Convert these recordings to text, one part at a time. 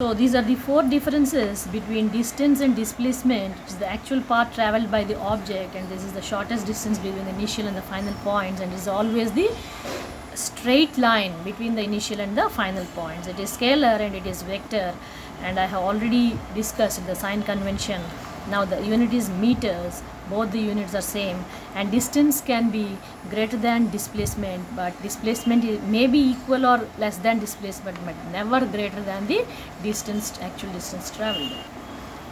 So these are the four differences between distance and displacement, which is the actual path traveled by the object, and this is the shortest distance between the initial and the final points, and it is always the straight line between the initial and the final points. It is scalar and it is vector, and I have already discussed the sign convention. Now the unit is meters, both the units are same, and distance can be greater than displacement, but displacement may be equal or less than displacement, but never greater than the actual distance traveled.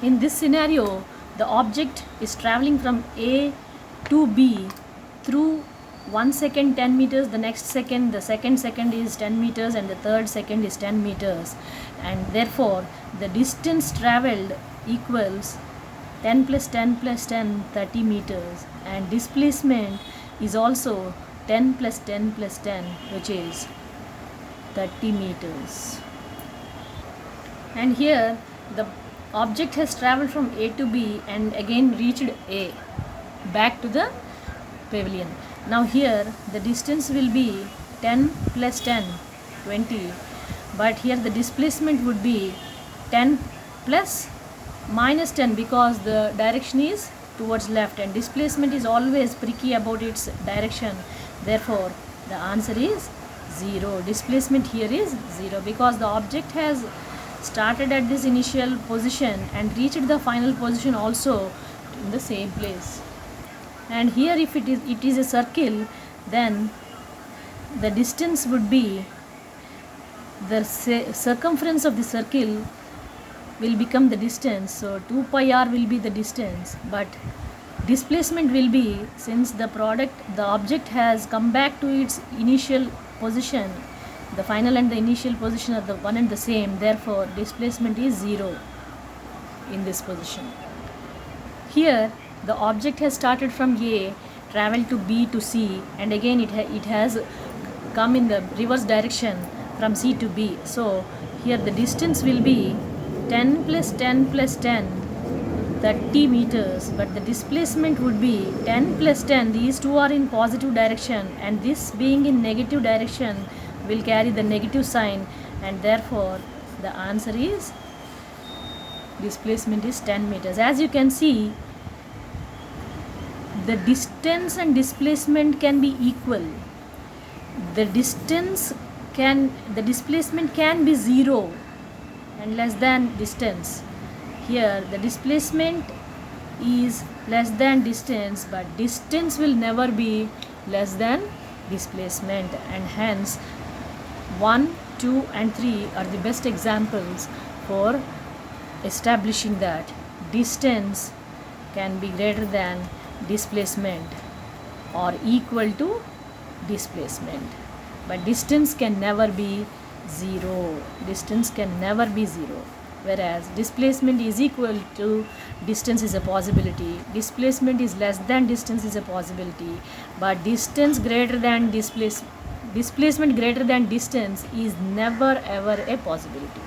In this scenario, the object is traveling from A to B through 1 second 10 meters, the next second, the second is 10 meters, and the third second is 10 meters, and therefore the distance traveled equals 10 plus 10 plus 10, 30 meters, and displacement is also 10 plus 10 plus 10, which is 30 meters. And here the object has traveled from A to B and again reached A, back to the pavilion. Now here the distance will be 10 plus 10, 20, but here the displacement would be 10 plus minus 10, because the direction is towards left and displacement is always pricky about its direction. Therefore the answer is 0. Displacement here is 0 because the object has started at this initial position and reached the final position also in the same place. And here if it is a circle, then the distance would be the circumference of the circle will become the distance, so 2 pi r will be the distance, but displacement will be, since the object has come back to its initial position, the final and the initial position are the one and the same, therefore displacement is 0 in this position. Here the object has started from A, traveled to B to C, and again it has come in the reverse direction from C to B. So here the distance will be 10 plus 10 plus 10, 30 meters, but the displacement would be 10 plus 10. These two are in positive direction, and this being in negative direction will carry the negative sign, and therefore the answer is displacement is 10 meters. As you can see, the distance and displacement can be equal. The displacement can be 0 and less than distance. Here the displacement is less than distance, but distance will never be less than displacement, and hence 1, 2 and 3 are the best examples for establishing that distance can be greater than displacement or equal to displacement, but distance can never be 0. Distance can never be 0, whereas displacement is equal to distance is a possibility, displacement is less than distance is a possibility, but distance greater than displacement greater than distance is never ever a possibility.